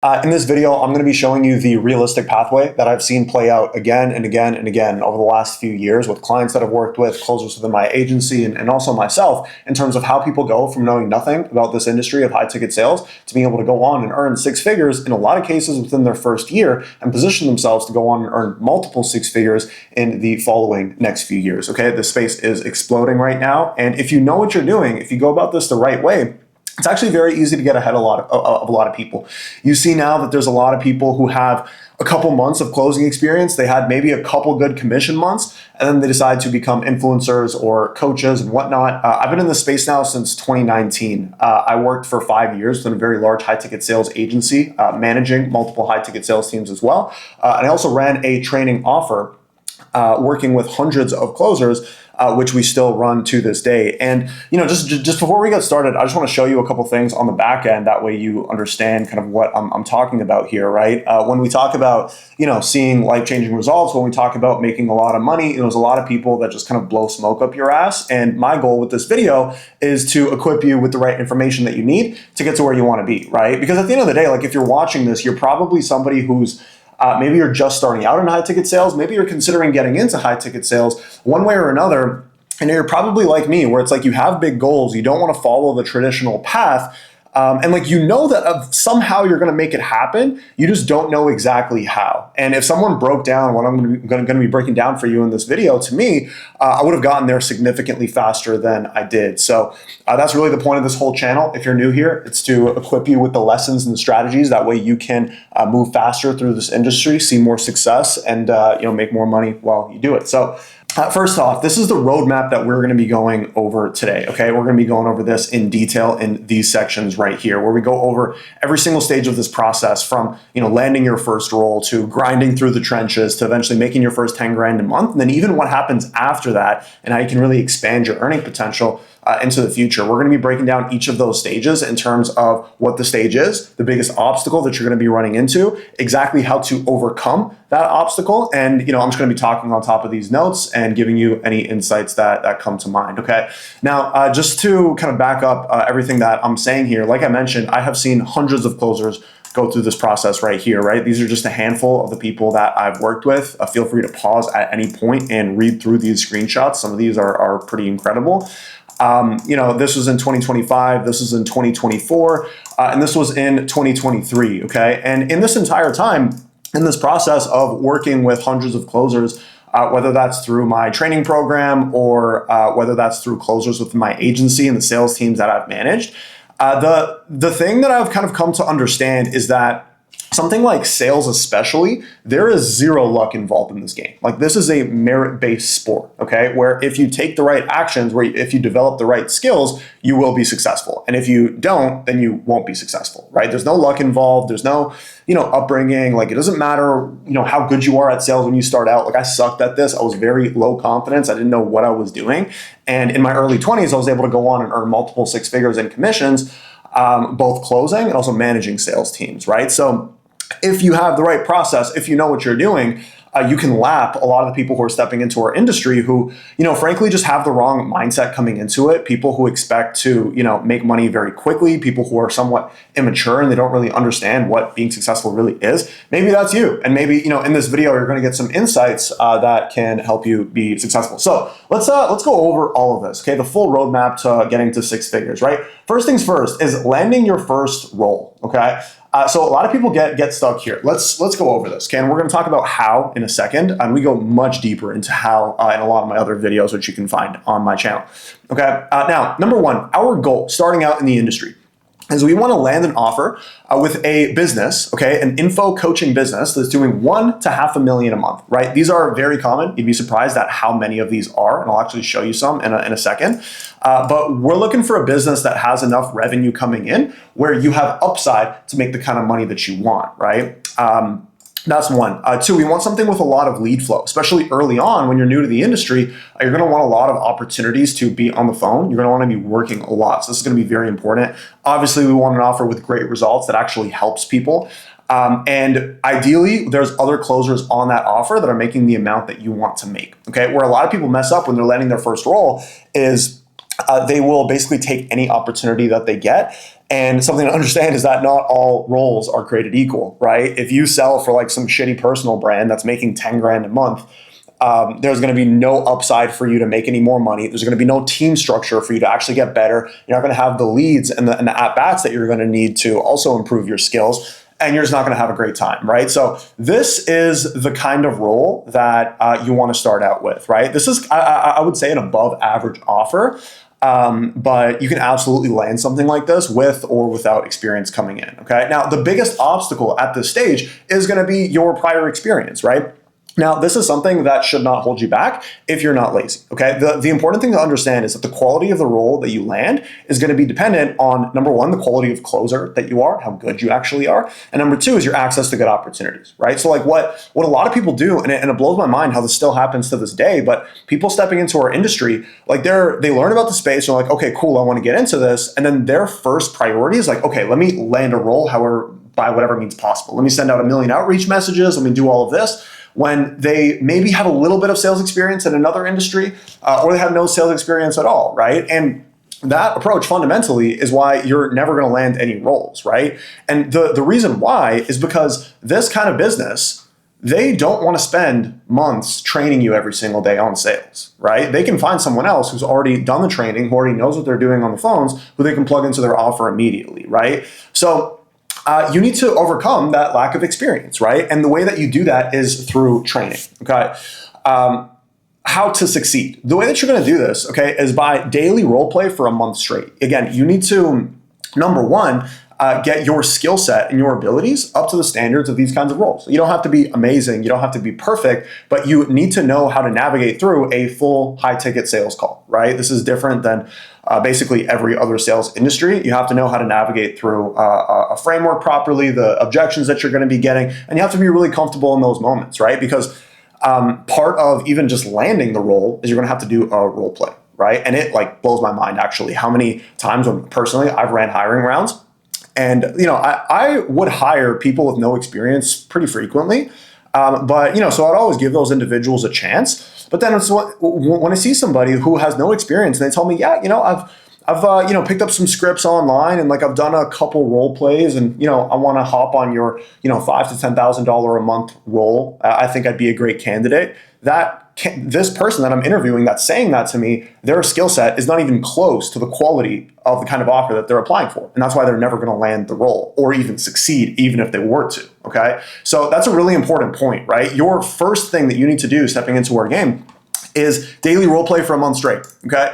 In this video, I'm going to be showing you the realistic pathway that I've seen play out again and again and again over the last few years with clients that I've worked with, closers within my agency, and also myself, in terms of how people go from knowing nothing about this industry of high ticket sales to being able to go on and earn six figures in a lot of cases within their first year and position themselves to go on and earn multiple six figures in the following next few years. Okay, this space is exploding right now. And if you know what you're doing, if you go about this the right way, it's actually very easy to get ahead of a lot of people. You see now that there's a lot of people who have a couple months of closing experience. They had maybe a couple good commission months, and then they decide to become influencers or coaches and whatnot. I've been in this space now since 2019. I worked for 5 years in a very large high ticket sales agency, managing multiple high ticket sales teams as well. And I also ran a training offer working with hundreds of closers, which we still run to this day. And just before we get started, I just want to show you a couple things on the back end. That way you understand kind of what I'm talking about here, right? When we talk about seeing life-changing results, when we talk about making a lot of money, there's a lot of people that just kind of blow smoke up your ass. And my goal with this video is to equip you with the right information that you need to get to where you want to be, right? Because at the end of the day, like if you're watching this, you're probably somebody who's maybe you're just starting out in high ticket sales. Maybe you're considering getting into high ticket sales one way or another. And you're probably like me, where it's like you have big goals. You don't want to follow the traditional path. And that somehow you're going to make it happen. You just don't know exactly how. And if someone broke down what I'm going to be breaking down for you in this video, to me, I would have gotten there significantly faster than I did. So that's really the point of this whole channel. If you're new here, it's to equip you with the lessons and the strategies. That way you can move faster through this industry, see more success, and make more money while you do it. So first off, this is the roadmap that we're going to be going over today, okay? We're going to be going over this in detail in these sections right here, where we go over every single stage of this process from, landing your first role to grinding through the trenches to eventually making your first 10 grand a month. And then even what happens after that and how you can really expand your earning potential into the future. We're going to be breaking down each of those stages in terms of what the stage is, the biggest obstacle that you're going to be running into, exactly how to overcome that obstacle. And, I'm just going to be talking on top of these notes and giving you any insights that come to mind. Okay. Now, just to kind of back up everything that I'm saying here, like I mentioned, I have seen hundreds of closers go through this process right here, right? These are just a handful of the people that I've worked with. Feel free to pause at any point and read through these screenshots. Some of these are pretty incredible. This was in 2025, this was in 2024, and this was in 2023, okay? And in this entire time, in this process of working with hundreds of closers, whether that's through my training program or whether that's through closers within my agency and the sales teams that I've managed, the thing that I've kind of come to understand is that something like sales especially, there is zero luck involved in this game. Like this is a merit-based sport, okay? Where if you take the right actions, if you develop the right skills, you will be successful. And if you don't, then you won't be successful, right? There's no luck involved. There's no, upbringing. Like it doesn't matter, how good you are at sales when you start out. Like I sucked at this. I was very low confidence. I didn't know what I was doing. And in my early 20s, I was able to go on and earn multiple six figures in commissions, both closing and also managing sales teams, right? So if you have the right process, if you know what you're doing, you can lap a lot of the people who are stepping into our industry who, frankly, just have the wrong mindset coming into it. People who expect to, make money very quickly, people who are somewhat immature and they don't really understand what being successful really is. Maybe that's you. And maybe, in this video, you're going to get some insights that can help you be successful. So let's go over all of this, okay? The full roadmap to getting to six figures, right? First things first is landing your first role, okay? So a lot of people get stuck here. Let's go over this, okay? And we're going to talk about how in a second, and we go much deeper into how in a lot of my other videos, which you can find on my channel, okay? Now, number one, our goal starting out in the industry is we want to land an offer with a business, okay, an info coaching business that's doing $1 to $500,000 a month, right? These are very common. You'd be surprised at how many of these are, and I'll actually show you some in a second. But we're looking for a business that has enough revenue coming in where you have upside to make the kind of money that you want, right? That's one. Two, we want something with a lot of lead flow, especially early on when you're new to the industry. You're going to want a lot of opportunities to be on the phone. You're going to want to be working a lot. So this is going to be very important. Obviously, we want an offer with great results that actually helps people. And ideally, there's other closers on that offer that are making the amount that you want to make. Okay, where a lot of people mess up when they're landing their first role is they will basically take any opportunity that they get And something to understand is that not all roles are created equal, right? If you sell for like some shitty personal brand that's making 10 grand a month, there's going to be no upside for you to make any more money. There's going to be no team structure for you to actually get better. You're not going to have the leads and the at-bats that you're going to need to also improve your skills. And you're just not going to have a great time, right? So this is the kind of role that you want to start out with, right? This is, I would say, an above average offer. But you can absolutely land something like this with or without experience coming in, okay? Now, the biggest obstacle at this stage is going to be your prior experience, right? Now, this is something that should not hold you back if you're not lazy, okay? The important thing to understand is that the quality of the role that you land is going to be dependent on, number one, the quality of closer that you are, how good you actually are, and number two is your access to good opportunities, right? So like what a lot of people do, and it blows my mind how this still happens to this day, but people stepping into our industry, like they learn about the space, and they're like, okay, cool, I want to get into this, and then their first priority is like, okay, let me land a role however, by whatever means possible. Let me send out 1 million outreach messages, let me do all of this, when they maybe have a little bit of sales experience in another industry, or they have no sales experience at all, right? And that approach fundamentally is why you're never going to land any roles, right? And the reason why is because this kind of business, they don't want to spend months training you every single day on sales, right? They can find someone else who's already done the training, who already knows what they're doing on the phones, who they can plug into their offer immediately, right? So you need to overcome that lack of experience, right? And the way that you do that is through training, okay? How to succeed. The way that you're going to do this, okay, is by daily role play for a month straight. Again, you need to, number one, get your skill set and your abilities up to the standards of these kinds of roles. You don't have to be amazing, you don't have to be perfect, but you need to know how to navigate through a full high-ticket sales call, right? This is different than basically every other sales industry. You have to know how to navigate through a framework properly, the objections that you're going to be getting, and you have to be really comfortable in those moments, right? Because part of even just landing the role is you're going to have to do a role play, right? And it like blows my mind actually how many times when personally I've ran hiring rounds. And, you know, I would hire people with no experience pretty frequently. But, you know, so I'd always give those individuals a chance. But then it's when I see somebody who has no experience and they tell me, yeah, you know, I've you know, picked up some scripts online and like I've done a couple role plays and, you know, I want to hop on your, you know, $5,000 to $10,000 a month role. I think I'd be a great candidate. This person that I'm interviewing that's saying that to me, their skill set is not even close to the quality of the kind of offer that they're applying for. And that's why they're never going to land the role or even succeed, even if they were to, okay? So that's a really important point, right? Your first thing that you need to do stepping into our game is daily role play for a month straight, okay?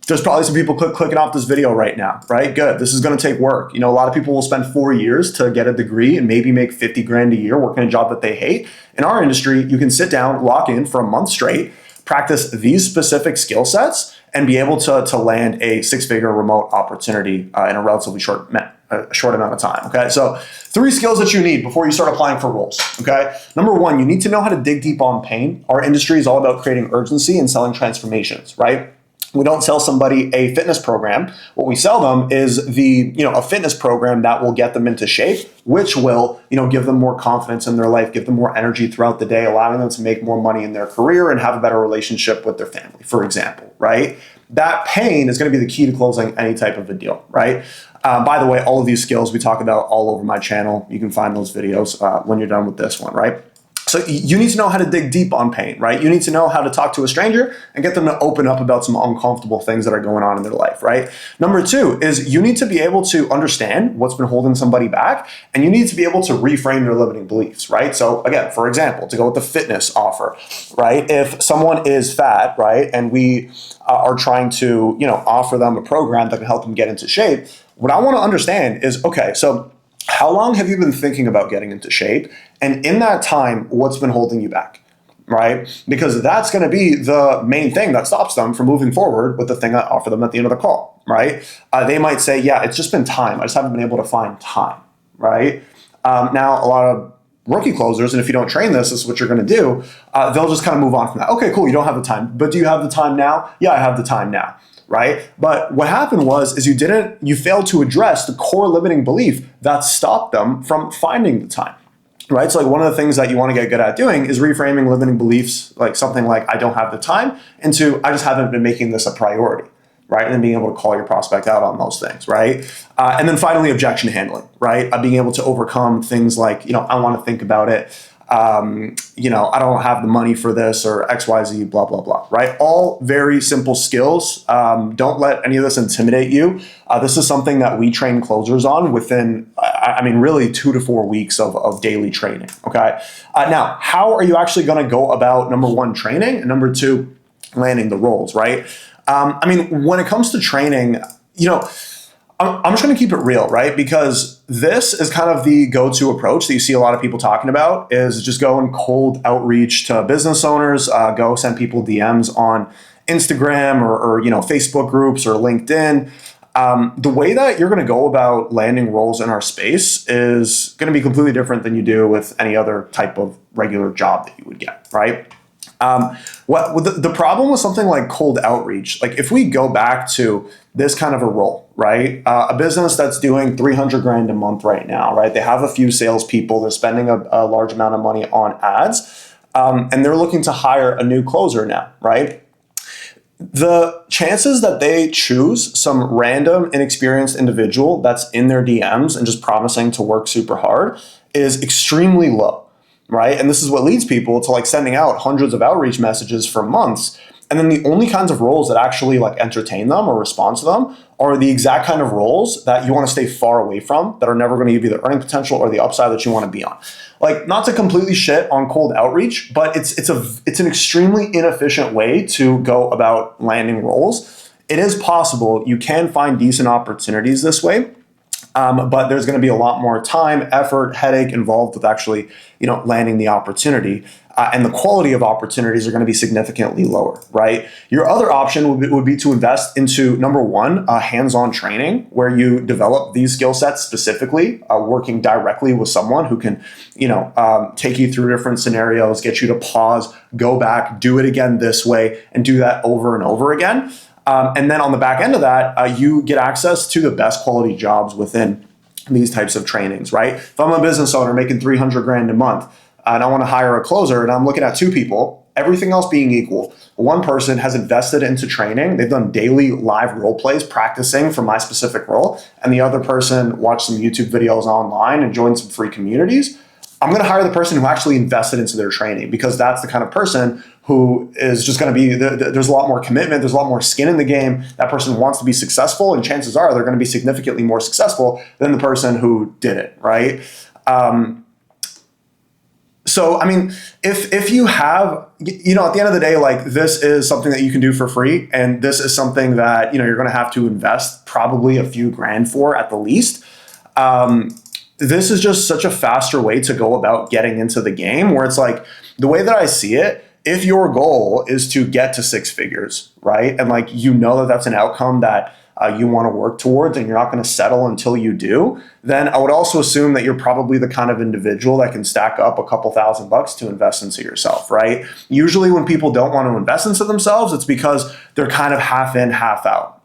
There's probably some people clicking off this video right now, right? Good. This is going to take work. You know, a lot of people will spend 4 years to get a degree and maybe make 50 grand a year working a job that they hate. In our industry, you can sit down, lock in for a month straight, practice these specific skill sets, and be able to land a six-figure remote opportunity in a relatively short amount of time, okay? So 3 skills that you need before you start applying for roles, okay? Number 1, you need to know how to dig deep on pain. Our industry is all about creating urgency and selling transformations, right? We don't sell somebody a fitness program. What we sell them is a fitness program that will get them into shape, which will, you know, give them more confidence in their life, give them more energy throughout the day, allowing them to make more money in their career and have a better relationship with their family, for example, right? That pain is going to be the key to closing any type of a deal, right? By the way, all of these skills we talk about all over my channel. You can find those videos when you're done with this one, right? So you need to know how to dig deep on pain, right? You need to know how to talk to a stranger and get them to open up about some uncomfortable things that are going on in their life, right? Number 2 is you need to be able to understand what's been holding somebody back, and you need to be able to reframe your limiting beliefs, right? So again, for example, to go with the fitness offer, right? If someone is fat, right, and we are trying to, you know, offer them a program that can help them get into shape, what I want to understand is, okay, so how long have you been thinking about getting into shape? And in that time, what's been holding you back, right? Because that's going to be the main thing that stops them from moving forward with the thing I offer them at the end of the call, right? They might say, yeah, it's just been time. I just haven't been able to find time, right? Now, a lot of rookie closers, and if you don't train this is what you're going to do, they'll just kind of move on from that. Okay, cool, you don't have the time. But do you have the time now? Yeah, I have the time now. Right? But what happened is you failed to address the core limiting belief that stopped them from finding the time. Right? So like one of the things that you want to get good at doing is reframing limiting beliefs, like something like I don't have the time, into I just haven't been making this a priority. right? And then being able to call your prospect out on those things, right? And then finally, objection handling, right? Being able to overcome things like, I want to think about it. I don't have the money for this or X, Y, Z, blah, blah, blah, right? All very simple skills. Don't let any of this intimidate you. This is something that we train closers on within, really 2 to 4 weeks of daily training, okay? Now, how are you actually going to go about, number one, training, and number two, landing the roles, right? When it comes to training, I'm just going to keep it real, right? Because this is kind of the go-to approach that you see a lot of people talking about, is just go and cold outreach to business owners, go send people DMs on Instagram or Facebook groups or LinkedIn. The way that you're going to go about landing roles in our space is going to be completely different than you do with any other type of regular job that you would get, right? The problem with something like cold outreach, like if we go back to this kind of a role, right? A business that's doing 300 grand a month right now, right? They have a few salespeople, they're spending a large amount of money on ads, and they're looking to hire a new closer now, right? The chances that they choose some random inexperienced individual that's in their DMs and just promising to work super hard is extremely low. Right? And this is what leads people to sending out hundreds of outreach messages for months. And then the only kinds of roles that actually entertain them or respond to them are the exact kind of roles that you want to stay far away from, that are never going to give you the earning potential or the upside that you want to be on. Not to completely shit on cold outreach, but it's an extremely inefficient way to go about landing roles. It is possible. You can find decent opportunities this way. But there's going to be a lot more time, effort, headache involved with actually, landing the opportunity. And the quality of opportunities are going to be significantly lower, right? Your other option would be to invest into, number one, hands-on training, where you develop these skill sets specifically, working directly with someone who can, take you through different scenarios, get you to pause, go back, do it again this way, and do that over and over again. And then on the back end of that, you get access to the best quality jobs within these types of trainings, right? If I'm a business owner making 300 grand a month and I want to hire a closer and I'm looking at two people, everything else being equal, one person has invested into training. They've done daily live role plays practicing for my specific role. And the other person watched some YouTube videos online and joined some free communities. I'm going to hire the person who actually invested into their training, because that's the kind of person who is just going to be, there's a lot more commitment, there's a lot more skin in the game. That person wants to be successful, and chances are they're going to be significantly more successful than the person who did it, right? If you have, at the end of the day, this is something that you can do for free, and this is something that, you're going to have to invest probably a few grand for at the least. This is just such a faster way to go about getting into the game, where it's the way that I see it, if your goal is to get to 6 figures, right? And that that's an outcome that you want to work towards, and you're not going to settle until you do, then I would also assume that you're probably the kind of individual that can stack up a couple $1,000 to invest into yourself, right? Usually when people don't want to invest into themselves, it's because they're kind of half in, half out,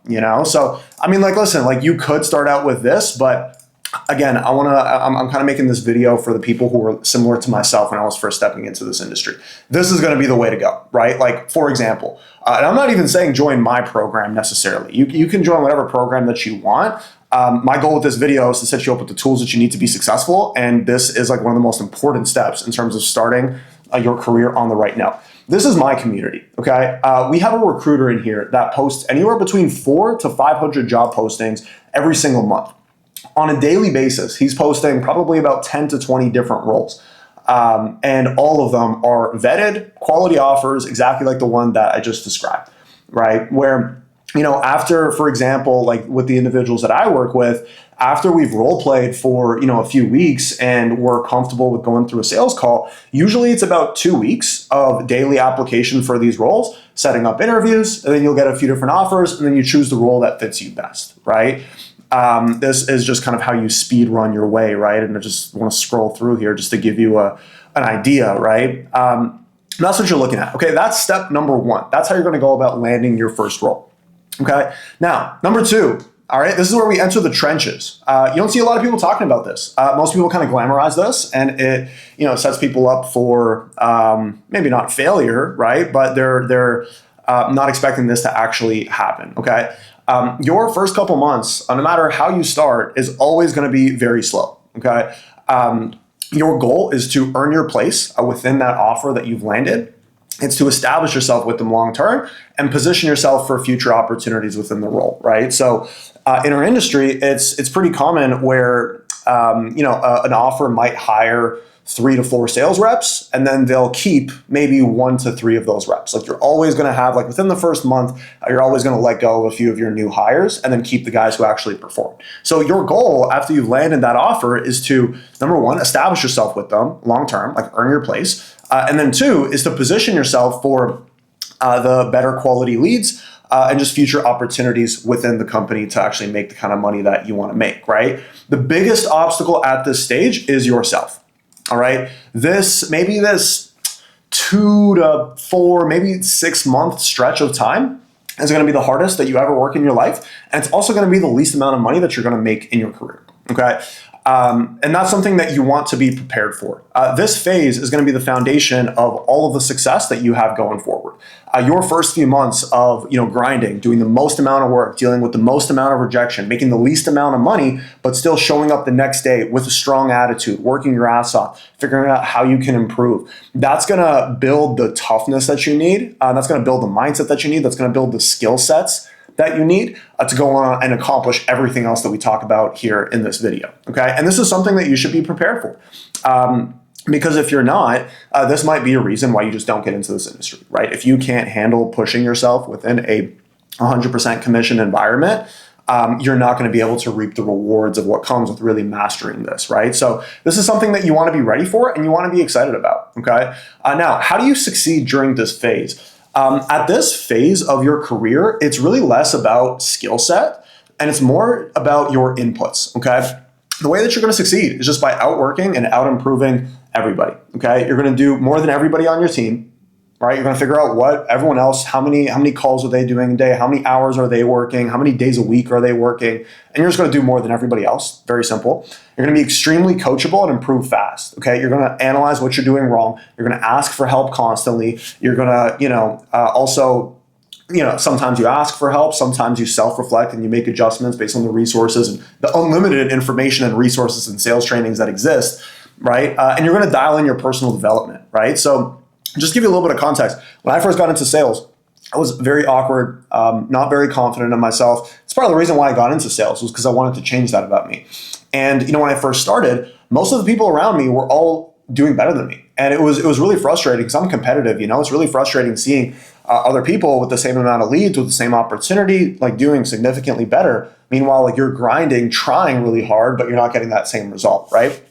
So, listen, you could start out with this, but again, I'm kind of making this video for the people who were similar to myself when I was first stepping into this industry. This is going to be the way to go, right? For example, and I'm not even saying join my program necessarily. You can join whatever program that you want. My goal with this video is to set you up with the tools that you need to be successful. And this is one of the most important steps in terms of starting your career on the right note. This is my community, okay? We have a recruiter in here that posts anywhere between 400 to 500 job postings every single month. On a daily basis, he's posting probably about 10 to 20 different roles. And all of them are vetted, quality offers, exactly like the one that I just described, right? Where, after, for example, with the individuals that I work with, after we've role played for, a few weeks and we're comfortable with going through a sales call, usually it's about 2 weeks of daily application for these roles, setting up interviews, and then you'll get a few different offers, and then you choose the role that fits you best, right? This is just kind of how you speed run your way, right? And I just want to scroll through here just to give you an idea, right? That's what you're looking at. Okay, that's step number 1. That's how you're going to go about landing your first role. Okay, now number 2. All right, this is where we enter the trenches. You don't see a lot of people talking about this. Most people kind of glamorize this, and it sets people up for maybe not failure, right? But they're not expecting this to actually happen, okay? Your first couple months, no matter how you start, is always going to be very slow, okay? Your goal is to earn your place within that offer that you've landed. It's to establish yourself with them long term and position yourself for future opportunities within the role, right? So in our industry, it's pretty common where an offer might hire 3 to 4 sales reps, and then they'll keep maybe 1 to 3 of those reps. Like you're always going to have, like within the first month, you're always going to let go of a few of your new hires and then keep the guys who actually perform. So your goal after you've landed that offer is to, number 1, establish yourself with them long term, like earn your place. And then 2 is to position yourself for the better quality leads and just future opportunities within the company to actually make the kind of money that you want to make, right? The biggest obstacle at this stage is yourself. All right, this 2 to 4, maybe 6 month stretch of time is going to be the hardest that you ever work in your life. And it's also going to be the least amount of money that you're going to make in your career. Okay. And that's something that you want to be prepared for. This phase is going to be the foundation of all of the success that you have going forward. Your first few months of grinding, doing the most amount of work, dealing with the most amount of rejection, making the least amount of money, but still showing up the next day with a strong attitude, working your ass off, figuring out how you can improve. That's going to build the toughness that you need. That's going to build the mindset that you need. That's going to build the skill sets that you need to go on and accomplish everything else that we talk about here in this video, okay? And this is something that you should be prepared for. Because if you're not, this might be a reason why you just don't get into this industry, right? If you can't handle pushing yourself within a 100% commission environment, you're not going to be able to reap the rewards of what comes with really mastering this, right? So this is something that you want to be ready for and you want to be excited about, okay? Now, how do you succeed during this phase? At this phase of your career, it's really less about skill set and it's more about your inputs, okay? The way that you're going to succeed is just by outworking and out-improving everybody, okay? You're going to do more than everybody on your team, right? You're going to figure out what everyone else, how many calls are they doing a day? How many hours are they working? How many days a week are they working? And you're just going to do more than everybody else. Very simple. You're going to be extremely coachable and improve fast, okay? You're going to analyze what you're doing wrong. You're going to ask for help constantly. You're going to, also, sometimes you ask for help, sometimes you self-reflect and you make adjustments based on the resources and the unlimited information and resources and sales trainings that exist, right? And you're going to dial in your personal development, right? So just give you a little bit of context. When I first got into sales, I was very awkward, not very confident in myself. It's part of the reason why I got into sales was because I wanted to change that about me. And when I first started, most of the people around me were all doing better than me. And it was really frustrating because I'm competitive, it's really frustrating seeing other people with the same amount of leads, with the same opportunity, like doing significantly better. Meanwhile, like you're grinding, trying really hard, but you're not getting that same result, right?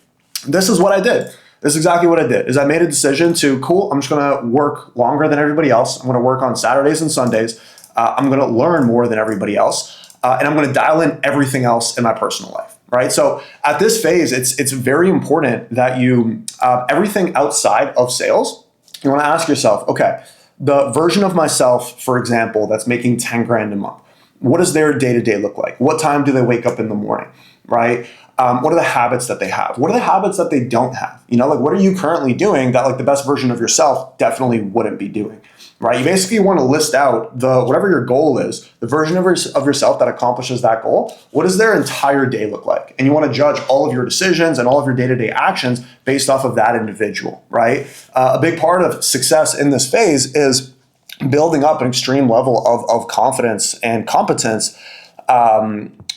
This is what I did. This is exactly what I did, is I made a decision to, I'm just going to work longer than everybody else. I'm going to work on Saturdays and Sundays. I'm going to learn more than everybody else. And I'm going to dial in everything else in my personal life, right? So at this phase, it's very important that you, everything outside of sales, you want to ask yourself, okay, the version of myself, for example, that's making 10 grand a month, what does their day-to-day look like? What time do they wake up in the morning, right? What are the habits that they have? What are the habits that they don't have? What are you currently doing that like the best version of yourself definitely wouldn't be doing, right? You basically want to list out whatever your goal is, the version of yourself that accomplishes that goal. What does their entire day look like? And you want to judge all of your decisions and all of your day-to-day actions based off of that individual, right? A big part of success in this phase is building up an extreme level of confidence and competence.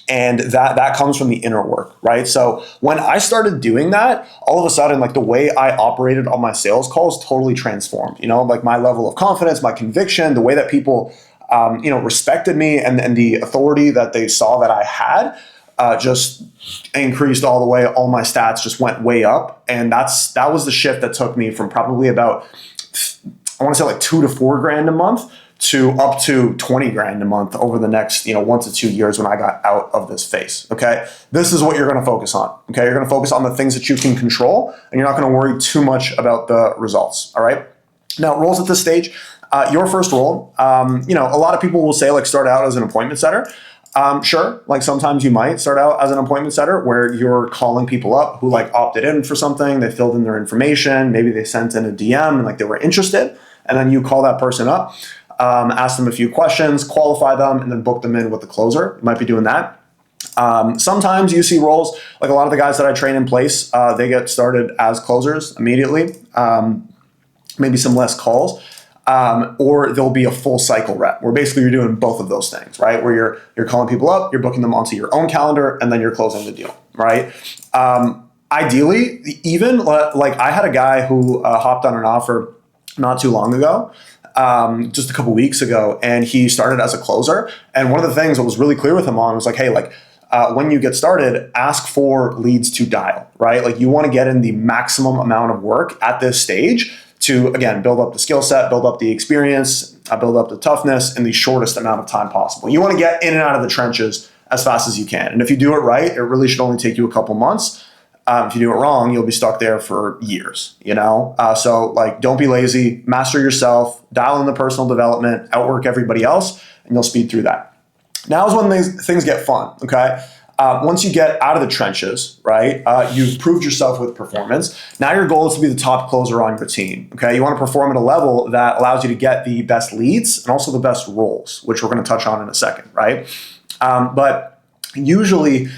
And that comes from the inner work, right? So when I started doing that, all of a sudden, like the way I operated on my sales calls totally transformed, like my level of confidence, my conviction, the way that people, respected me and the authority that they saw that I had, just increased all the way. All my stats just went way up. And that was the shift that took me from probably about, I want to say like 2 to 4 grand a month to up to 20 grand a month over the next, 1 to 2 years when I got out of this phase, okay? This is what you're going to focus on, okay? You're going to focus on the things that you can control, and you're not going to worry too much about the results, all right? Now, roles at this stage, your first role, a lot of people will say like start out as an appointment setter. Sure, like sometimes you might start out as an appointment setter where you're calling people up who like opted in for something, they filled in their information, maybe they sent in a DM and like they were interested, and then you call that person up. ask them a few questions, qualify them, and then book them in with the closer. You might be doing that. Sometimes you see roles, like a lot of the guys that I train in place, they get started as closers immediately, maybe some less calls, or there'll be a full cycle rep where basically you're doing both of those things, right? Where you're calling people up, you're booking them onto your own calendar, and then you're closing the deal, right? Ideally, even like I had a guy who hopped on an offer not too long ago, just a couple weeks ago, and he started as a closer. And one of the things that was really clear with him on was like, hey, like when you get started, ask for leads to dial, right? Like you want to get in the maximum amount of work at this stage to, again, build up the skill set, build up the experience, build up the toughness in the shortest amount of time possible. You want to get in and out of the trenches as fast as you can. And if you do it right, it really should only take you a couple months. If you do it wrong, you'll be stuck there for years, you know? So like, don't be lazy, master yourself, dial in the personal development, outwork everybody else, and you'll speed through that. Now is when things get fun, okay? Once you get out of the trenches, right, you've proved yourself with performance. Now your goal is to be the top closer on your team, okay? You want to perform at a level that allows you to get the best leads and also the best roles, which we're going to touch on in a second, right? But usually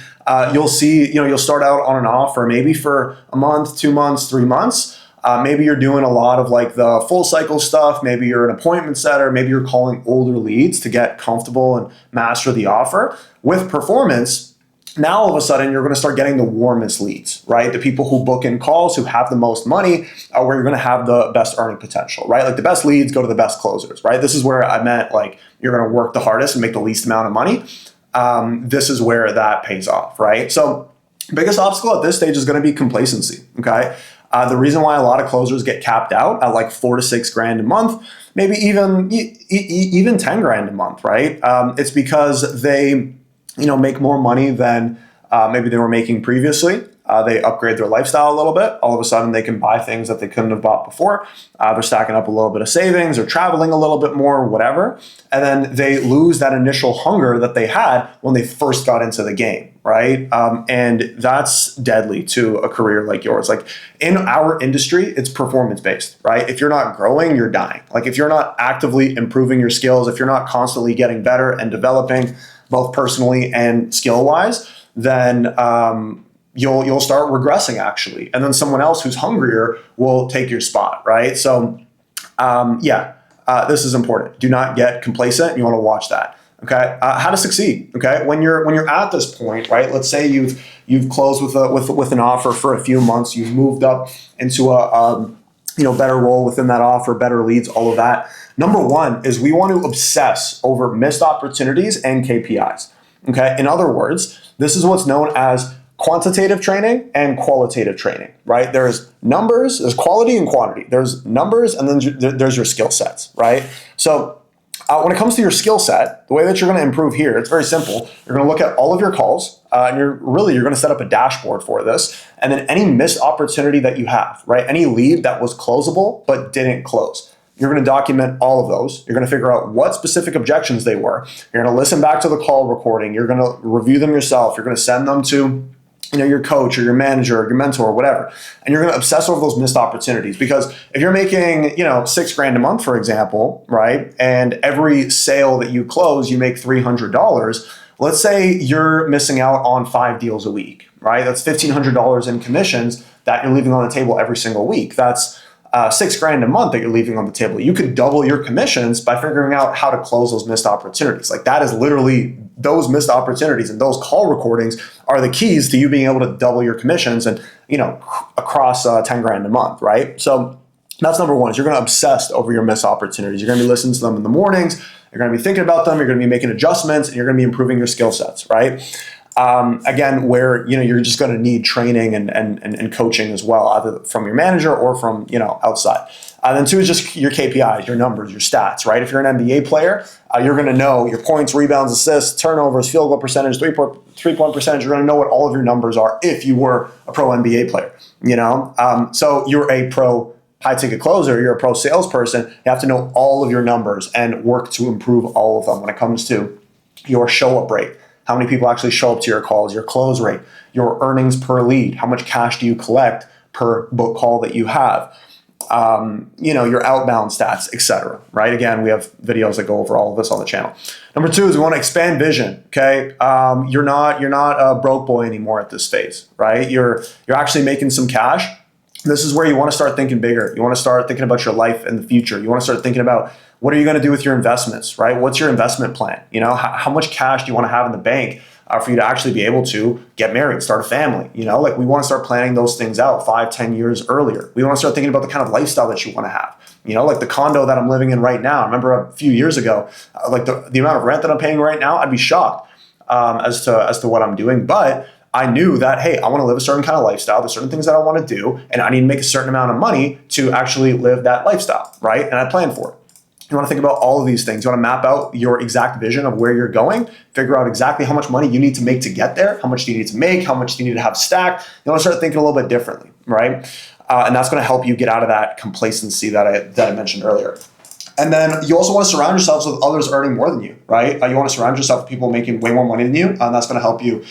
you'll see, you'll start out on an offer maybe for a month, 2 months, 3 months. Maybe you're doing a lot of like the full cycle stuff. Maybe you're an appointment setter. Maybe you're calling older leads to get comfortable and master the offer. With performance, now all of a sudden you're going to start getting the warmest leads, right? The people who book in calls, who have the most money, where you're going to have the best earning potential, right? Like the best leads go to the best closers, right? This is where I meant like you're going to work the hardest and make the least amount of money. This is where that pays off, right? So biggest obstacle at this stage is going to be complacency, okay? The reason why a lot of closers get capped out at like 4 to 6 grand a month, maybe even 10 grand a month, right? It's because they, make more money than maybe they were making previously. They upgrade their lifestyle a little bit. All of a sudden, they can buy things that they couldn't have bought before. They're stacking up a little bit of savings, or traveling a little bit more, whatever. And then they lose that initial hunger that they had when they first got into the game, right? And that's deadly to a career like yours. Like in our industry, it's performance-based, right? If you're not growing, you're dying. Like if you're not actively improving your skills, if you're not constantly getting better and developing both personally and skill-wise, then you'll start regressing actually. And then someone else who's hungrier will take your spot, right? So this is important. Do not get complacent. You want to watch that. Okay. How to succeed. Okay. When you're at this point, right? Let's say you've closed with an offer for a few months. You've moved up into a better role within that offer, better leads, all of that. Number one is we want to obsess over missed opportunities and KPIs. Okay. In other words, this is what's known as quantitative training and qualitative training, right? There's numbers, there's quality and quantity. There's numbers, and then there's your skill sets, right? So when it comes to your skill set, the way that you're going to improve here, it's very simple. You're going to look at all of your calls, and you're going to set up a dashboard for this, and then any missed opportunity that you have, right? Any lead that was closable but didn't close. You're going to document all of those. You're going to figure out what specific objections they were. You're going to listen back to the call recording. You're going to review them yourself. You're going to send them to your coach or your manager or your mentor or whatever. And you're going to obsess over those missed opportunities, because if you're making, 6 grand a month, for example, right? And every sale that you close, you make $300. Let's say you're missing out on 5 deals a week, right? That's $1,500 in commissions that you're leaving on the table every single week. That's 6 grand a month that you're leaving on the table. You could double your commissions by figuring out how to close those missed opportunities. Like that is literally, those missed opportunities and those call recordings are the keys to you being able to double your commissions and, across 10 grand a month, right? So that's number one, is you're going to obsess over your missed opportunities. You're going to be listening to them in the mornings. You're going to be thinking about them. You're going to be making adjustments, and you're going to be improving your skill sets, right? Again, where you're just going to need training and coaching as well, either from your manager or from outside. Then 2 is just your KPIs, your numbers, your stats, right? If you're an NBA player, you're going to know your points, rebounds, assists, turnovers, field goal percentage, three-point percentage. You're going to know what all of your numbers are if you were a pro NBA player. So you're a pro high-ticket closer, you're a pro salesperson. You have to know all of your numbers and work to improve all of them when it comes to your show-up rate. How many people actually show up to your calls, your close rate, your earnings per lead, how much cash do you collect per book call that you have. your outbound stats, etc. Right? Again, we have videos that go over all of this on the channel. Number 2 is we want to expand vision. Okay, you're not a broke boy anymore at this phase, right? You're actually making some cash. This is where you want to start thinking bigger. You want to start thinking about your life in the future. You want to start thinking about what are you going to do with your investments, right? What's your investment plan? How much cash do you want to have in the bank for you to actually be able to get married, start a family? We want to start planning those things out 5-10 years earlier. We want to start thinking about the kind of lifestyle that you want to have. Like the condo that I'm living in right now. I remember a few years ago, like the amount of rent that I'm paying right now, I'd be shocked as to what I'm doing. But I knew that, hey, I want to live a certain kind of lifestyle. There's certain things that I want to do, and I need to make a certain amount of money to actually live that lifestyle, right? And I planned for it. You want to think about all of these things. You want to map out your exact vision of where you're going, figure out exactly how much money you need to make to get there, how much do you need to make, how much do you need to have stacked. You want to start thinking a little bit differently, right? And that's going to help you get out of that complacency that I mentioned earlier. And then you also want to surround yourselves with others earning more than you, right? You want to surround yourself with people making way more money than you, and that's going to help you,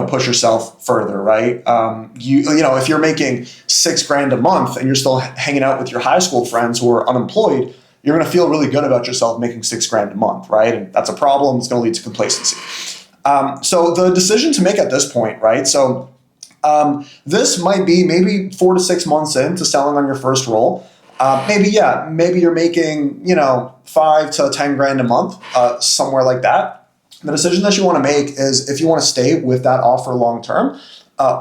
push yourself further, right? If you're making $6,000 a month and you're still hanging out with your high school friends who are unemployed, you're going to feel really good about yourself making $6,000 a month, right? And that's a problem. It's going to lead to complacency. So the decision to make at this point, right? So this might be maybe 4 to 6 months into selling on your first roll. Maybe you're making, 5 to 10 grand a month, somewhere like that. The decision that you want to make is if you want to stay with that offer long-term,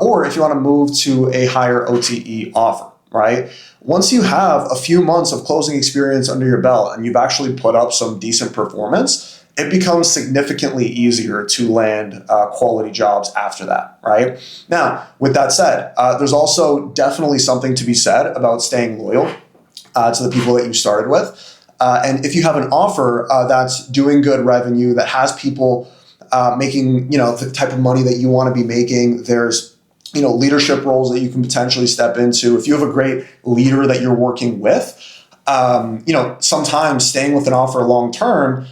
or if you want to move to a higher OTE offer, right? Once you have a few months of closing experience under your belt and you've actually put up some decent performance, it becomes significantly easier to land quality jobs after that, right? Now, with that said, there's also definitely something to be said about staying loyal to the people that you started with. And if you have an offer that's doing good revenue, that has people making, the type of money that you want to be making, there's, leadership roles that you can potentially step into. If you have a great leader that you're working with, sometimes staying with an offer long-term,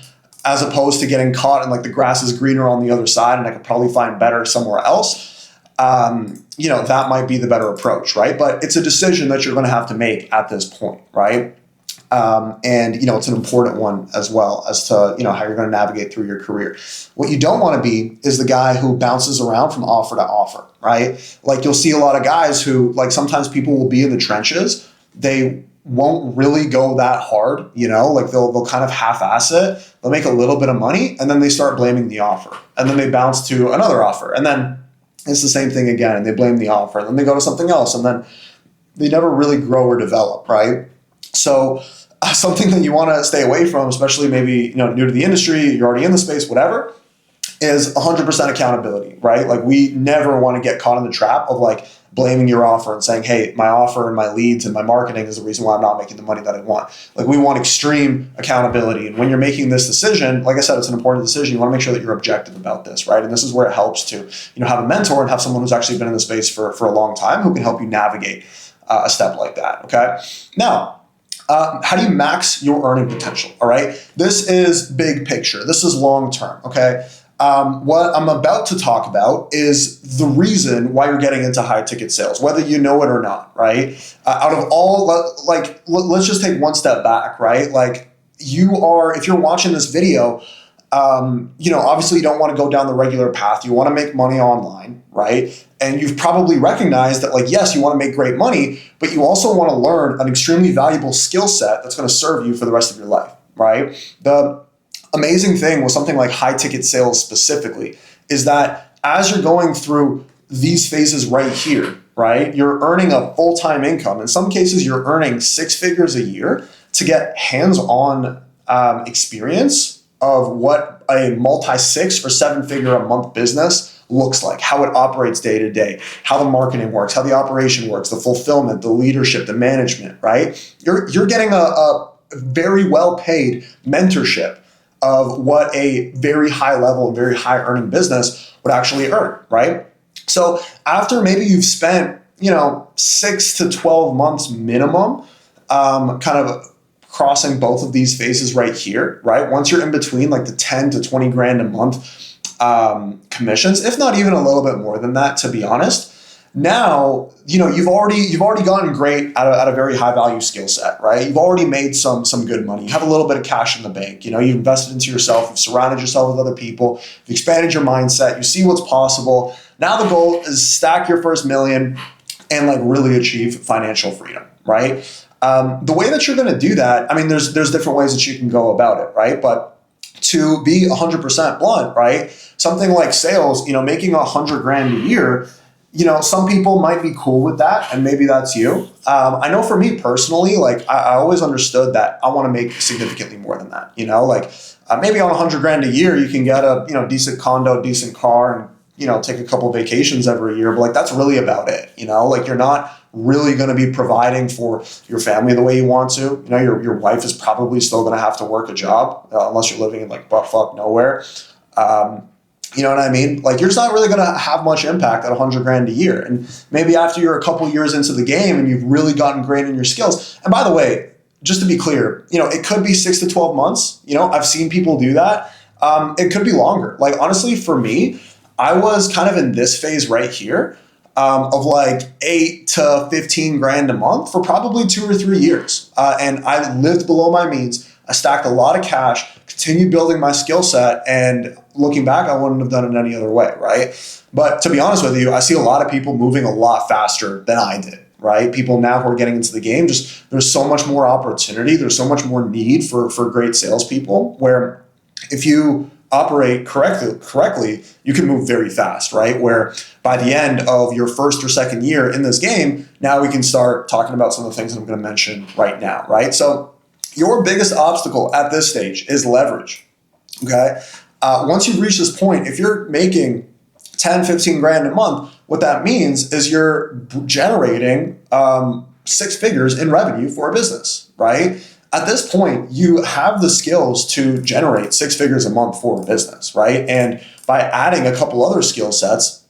as opposed to getting caught in like the grass is greener on the other side and I could probably find better somewhere else, that might be the better approach, right? But it's a decision that you're going to have to make at this point, right? And it's an important one as well as to, how you're going to navigate through your career. What you don't want to be is the guy who bounces around from offer to offer, right? Like you'll see a lot of guys who, like, sometimes people will be in the trenches. They won't really go that hard, like they'll kind of half-ass it. They'll make a little bit of money and then they start blaming the offer. And then they bounce to another offer. And then it's the same thing again. And they blame the offer. And then they go to something else. And then they never really grow or develop, right? So something that you want to stay away from, especially maybe new to the industry, you're already in the space, whatever, is 100% accountability, right? Like we never want to get caught in the trap of like blaming your offer and saying, hey, my offer and my leads and my marketing is the reason why I'm not making the money that I want. Like we want extreme accountability. And when you're making this decision, like I said, it's an important decision. You want to make sure that you're objective about this, right? And this is where it helps to, have a mentor and have someone who's actually been in the space for a long time who can help you navigate a step like that, okay? Now, how do you max your earning potential? All right. This is big picture. This is long term. Okay. What I'm about to talk about is the reason why you're getting into high ticket sales, whether you know it or not. Right. Out of all, let's just take one step back. Right. Like if you're watching this video, obviously you don't want to go down the regular path. You want to make money online, right? And you've probably recognized that, like, yes, you want to make great money, but you also want to learn an extremely valuable skill set that's going to serve you for the rest of your life, right? The amazing thing with something like high ticket sales specifically is that as you're going through these phases right here, right, you're earning a full-time income. In some cases, you're earning 6 figures a year to get hands-on experience of what a multi-6 or 7-figure a month business looks like, how it operates day to day, how the marketing works, how the operation works, the fulfillment, the leadership, the management, right? You're getting a very well-paid mentorship of what a very high level and very high earning business would actually earn, right? So after maybe you've spent, 6 to 12 months minimum, kind of crossing both of these phases right here, right? Once you're in between like the 10 to 20 grand a month commissions, if not even a little bit more than that, to be honest, Now, you've already gotten great at a very high value skill set, right? You've already made some good money. You have a little bit of cash in the bank. You've invested into yourself. You've surrounded yourself with other people. You've expanded your mindset. You see what's possible. Now the goal is stack your first million and like really achieve financial freedom, right? The way that you're going to do that, I mean, there's different ways that you can go about it, right? But to be 100% blunt, right? Something like sales, making $100,000 a year. Some people might be cool with that, and maybe that's you. I know for me personally, like I always understood that I want to make significantly more than that. Maybe on $100,000 a year, you can get a decent condo, decent car, and take a couple vacations every year. But like that's really about it. Like you're not really going to be providing for your family the way you want to. Your wife is probably still going to have to work a job unless you're living in like buttfuck nowhere. You know what I mean? Like you're just not really going to have much impact at $100,000 a year. And maybe after you're a couple years into the game and you've really gotten great in your skills. And by the way, just to be clear, it could be 6 to 12 months. I've seen people do that. It could be longer. Like honestly, for me, I was kind of in this phase right here of like 8 to 15 grand a month for probably 2 or 3 years. And I lived below my means. I stacked a lot of cash, continued building my skill set, and looking back, I wouldn't have done it any other way, right? But to be honest with you, I see a lot of people moving a lot faster than I did, right? People now who are getting into the game, just there's so much more opportunity, there's so much more need for great salespeople, where if you operate correctly, you can move very fast, right? Where by the end of your first or second year in this game, now we can start talking about some of the things that I'm going to mention right now, right? So your biggest obstacle at this stage is leverage, okay? Once you've reached this point, if you're making 10, 15 grand a month, what that means is you're generating 6 figures in revenue for a business, right? At this point, you have the skills to generate 6 figures a month for a business, right? And by adding a couple other skill sets,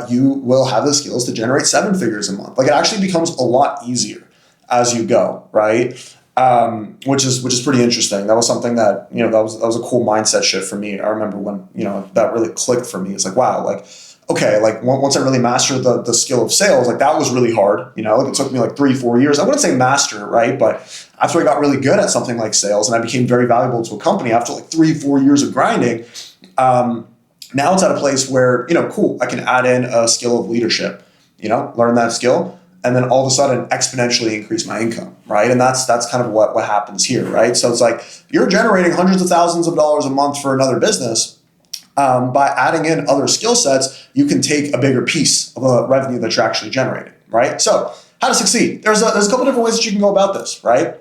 you will have the skills to generate 7 figures a month. Like it actually becomes a lot easier as you go, right? Which is pretty interesting. That was something that, that was a cool mindset shift for me. I remember when, that really clicked for me. It's like, wow, like, okay, like once I really mastered the skill of sales, like that was really hard. Like it took me like 3-4 years. I wouldn't say master, right? But after I got really good at something like sales and I became very valuable to a company after like 3-4 years of grinding, now it's at a place where, cool, I can add in a skill of leadership, learn that skill, and then all of a sudden exponentially increase my income, right? And that's kind of what happens here, right? So it's like you're generating hundreds of thousands of dollars a month for another business. By adding in other skill sets, you can take a bigger piece of the revenue that you're actually generating, right? So how to succeed? There's a couple different ways that you can go about this, right?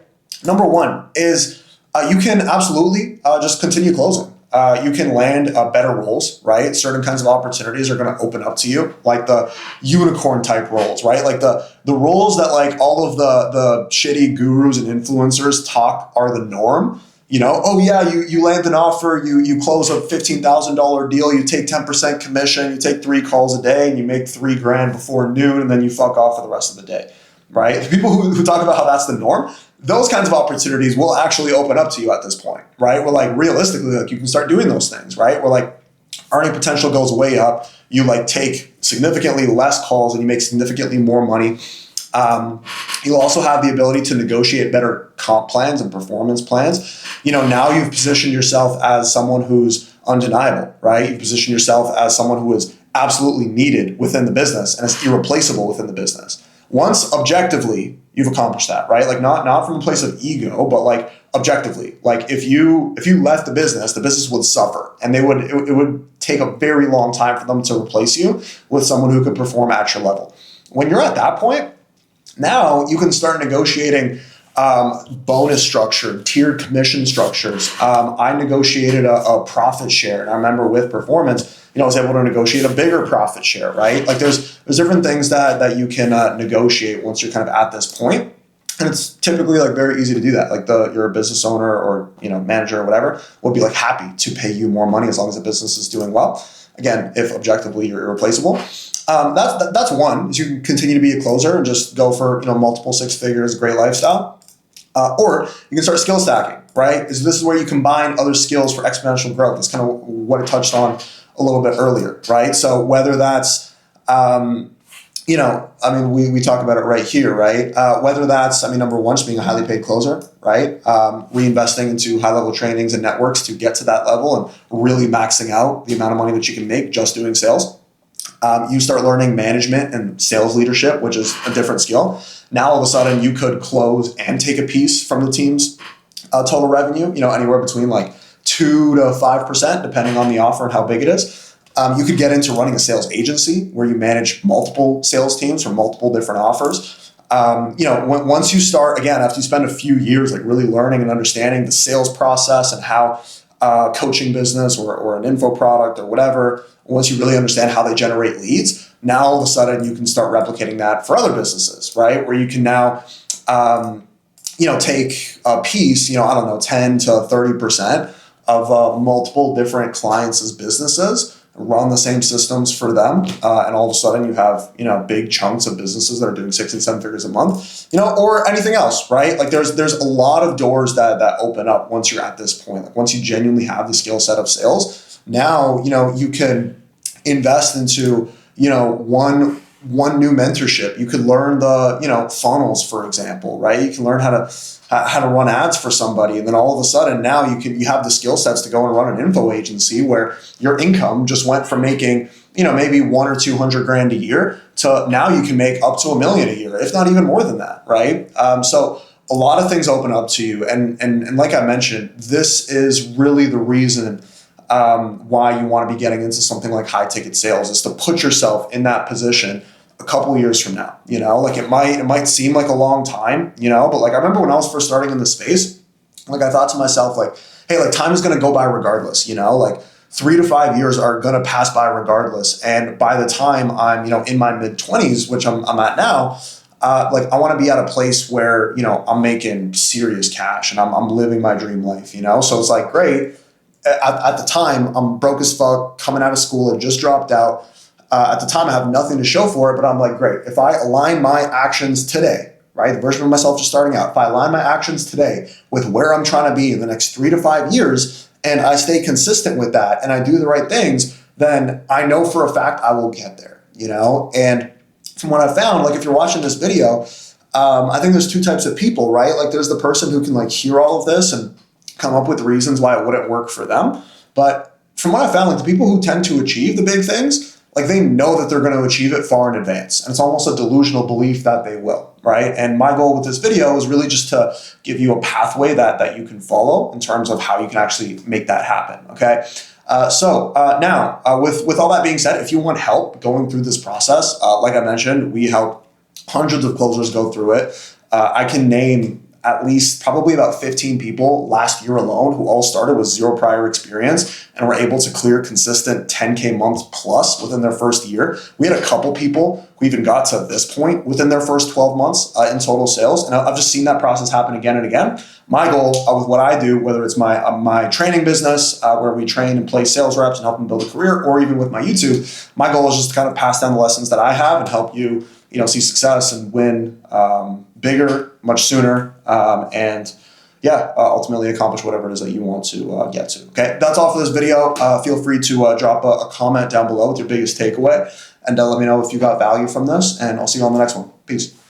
Number one is you can absolutely just continue closing. You can land better roles, right? Certain kinds of opportunities are going to open up to you, like the unicorn type roles, right? Like the roles that like all of the shitty gurus and influencers talk are the norm. Oh yeah, you land an offer, you close a $15,000 deal, you take 10% commission, you take 3 calls a day, and you make $3 grand before noon, and then you fuck off for the rest of the day, right? The people who talk about how that's the norm, those kinds of opportunities will actually open up to you at this point, right? Where like realistically, like you can start doing those things, right? Where like earning potential goes way up, you like take significantly less calls and you make significantly more money. You'll also have the ability to negotiate better comp plans and performance plans. Now you've positioned yourself as someone who's undeniable, right? You've positioned yourself as someone who is absolutely needed within the business and is irreplaceable within the business. Once objectively you've accomplished that, right? Like not from a place of ego, but like objectively. Like if you left the business would suffer, and it would take a very long time for them to replace you with someone who could perform at your level. When you're at that point, now you can start negotiating bonus structure, tiered commission structures. I negotiated a profit share, and I remember with performance, I was able to negotiate a bigger profit share, right? Like there's different things that you can negotiate once you're kind of at this point. And it's typically like very easy to do that. Like you're a business owner or manager or whatever will be like happy to pay you more money as long as the business is doing well. Again, if objectively you're irreplaceable. That's one, is you can continue to be a closer and just go for multiple 6 figures, great lifestyle. Or you can start skill stacking, right? This is where you combine other skills for exponential growth. That's kind of what I touched on a little bit earlier, right? So whether that's I mean, we talk about it right here, right? Whether that's, I mean, number one, just being a highly paid closer, right? Reinvesting into high level trainings and networks to get to that level and really maxing out the amount of money that you can make just doing sales. You start learning management and sales leadership, which is a different skill. Now, all of a sudden, you could close and take a piece from the team's total revenue, anywhere between like 2 to 5%, depending on the offer and how big it is. You could get into running a sales agency where you manage multiple sales teams for multiple different offers. Once you start, again, after you spend a few years like really learning and understanding the sales process and how coaching business or an info product or whatever, once you really understand how they generate leads, now all of a sudden you can start replicating that for other businesses, right? Where you can now, take a piece, 10 to 30% of multiple different clients' businesses, run the same systems for them, and all of a sudden you have big chunks of businesses that are doing 6 and 7 figures a month, or anything else, right? Like there's a lot of doors that open up once you're at this point. Like once you genuinely have the skill set of sales, now you can invest into one new mentorship. You could learn the funnels, for example, right? You can learn how to run ads for somebody, and then all of a sudden now you have the skill sets to go and run an info agency where your income just went from making maybe 100 or 200 grand a year to now you can make up to $1 million a year, if not even more than that, right? So a lot of things open up to you, and like I mentioned, this is really the reason why you want to be getting into something like high ticket sales, is to put yourself in that position a couple of years from now. Like it might seem like a long time, but like I remember when I was first starting in the space, like I thought to myself, like, hey, like time is going to go by regardless, like 3 to 5 years are going to pass by regardless. And by the time I'm, in my mid 20s, which I'm at now, like I want to be at a place where, I'm making serious cash and I'm living my dream life, So it's like, great. At the time, I'm broke as fuck, coming out of school and just dropped out. At the time, I have nothing to show for it, but I'm like, great. If I align my actions today, right, the version of myself just starting out, if I align my actions today with where I'm trying to be in the next 3 to 5 years, and I stay consistent with that, and I do the right things, then I know for a fact I will get there, And from what I found, like if you're watching this video, I think there's 2 types of people, right? Like there's the person who can like hear all of this and come up with reasons why it wouldn't work for them. But from what I found, like the people who tend to achieve the big things, like they know that they're going to achieve it far in advance. And it's almost a delusional belief that they will, right? And my goal with this video is really just to give you a pathway that you can follow in terms of how you can actually make that happen, okay? Now, with all that being said, if you want help going through this process, like I mentioned, we help hundreds of closers go through it. I can name at least probably about 15 people last year alone who all started with 0 prior experience and were able to clear consistent 10K months plus within their first year. We had a couple people who even got to this point within their first 12 months in total sales. And I've just seen that process happen again and again. My goal with what I do, whether it's my training business where we train and place sales reps and help them build a career, or even with my YouTube, my goal is just to kind of pass down the lessons that I have and help you, see success and win bigger, much sooner, and ultimately accomplish whatever it is that you want to get to. Okay, that's all for this video. Feel free to drop a comment down below with your biggest takeaway, and let me know if you got value from this, and I'll see you on the next one. Peace.